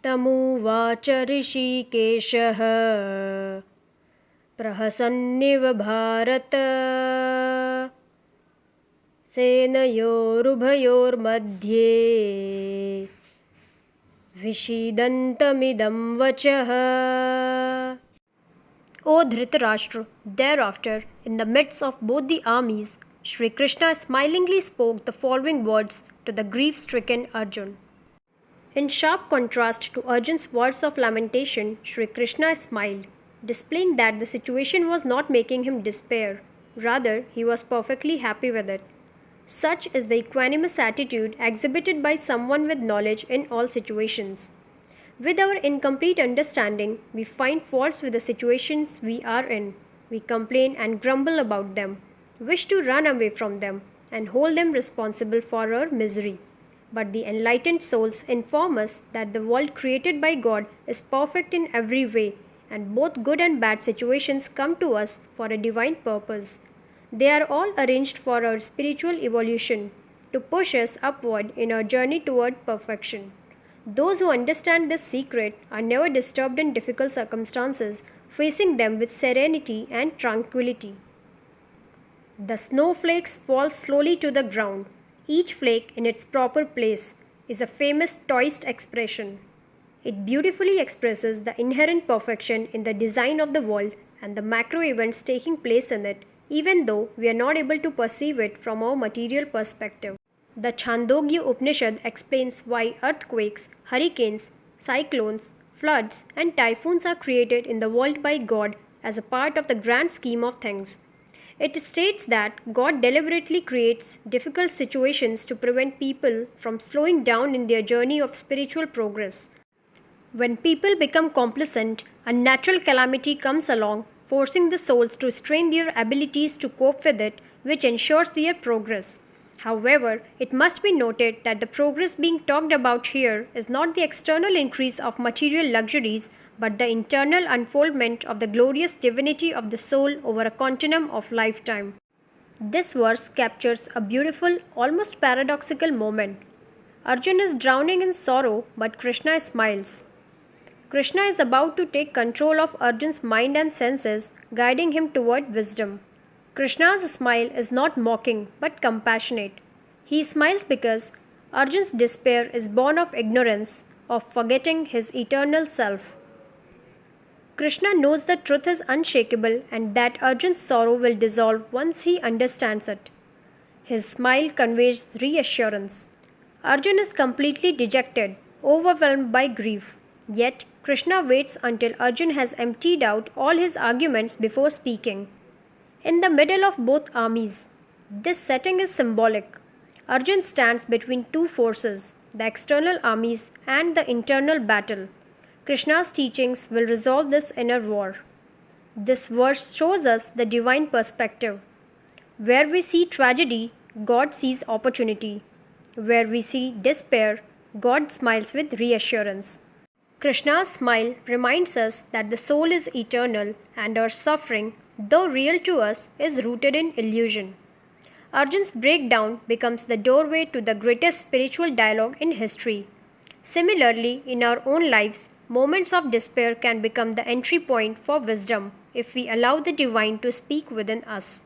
तमुवाच ऋषिकेशः प्रहसन्निव भारत सेनयोरुभयोर्मध्ये विषीदन्तमिदं वचः. O Dhritarashtra, thereafter, in the midst of both the armies, Sri Krishna smilingly spoke the following words to the grief-stricken Arjun. In sharp contrast to Arjun's words of lamentation, Sri Krishna smiled, displaying that the situation was not making him despair. Rather, he was perfectly happy with it. Such is the equanimous attitude exhibited by someone with knowledge in all situations. With our incomplete understanding, we find faults with the situations we are in. We complain and grumble about them, wish to run away from them, and hold them responsible for our misery. But the enlightened souls inform us that the world created by God is perfect in every way, and both good and bad situations come to us for a divine purpose. They are all arranged for our spiritual evolution, to push us upward in our journey toward perfection. Those who understand this secret are never disturbed in difficult circumstances, facing them with serenity and tranquility. The snowflakes fall slowly to the ground. Each flake in its proper place is a famous Taoist expression. It beautifully expresses the inherent perfection in the design of the world and the macro events taking place in it, even though we are not able to perceive it from our material perspective. The Chandogya Upanishad explains why earthquakes, hurricanes, cyclones, floods, and typhoons are created in the world by God as a part of the grand scheme of things. It states that God deliberately creates difficult situations to prevent people from slowing down in their journey of spiritual progress. When people become complacent, a natural calamity comes along, forcing the souls to strain their abilities to cope with it, which ensures their progress. However, it must be noted that the progress being talked about here is not the external increase of material luxuries, but the internal unfoldment of the glorious divinity of the soul over a continuum of lifetime. This verse captures a beautiful, almost paradoxical moment. Arjuna is drowning in sorrow, but Krishna smiles. Krishna is about to take control of Arjun's mind and senses, guiding him toward wisdom. Krishna's smile is not mocking but compassionate. He smiles because Arjun's despair is born of ignorance, of forgetting his eternal self. Krishna knows the truth is unshakable and that Arjun's sorrow will dissolve once he understands it. His smile conveys reassurance. Arjun is completely dejected, overwhelmed by grief. Yet, Krishna waits until Arjun has emptied out all his arguments before speaking. In the middle of both armies, this setting is symbolic. Arjun stands between two forces, the external armies and the internal battle. Krishna's teachings will resolve this inner war. This verse shows us the divine perspective. Where we see tragedy, God sees opportunity. Where we see despair, God smiles with reassurance. Krishna's smile reminds us that the soul is eternal and our suffering, though real to us, is rooted in illusion. Arjun's breakdown becomes the doorway to the greatest spiritual dialogue in history. Similarly, in our own lives, moments of despair can become the entry point for wisdom if we allow the divine to speak within us.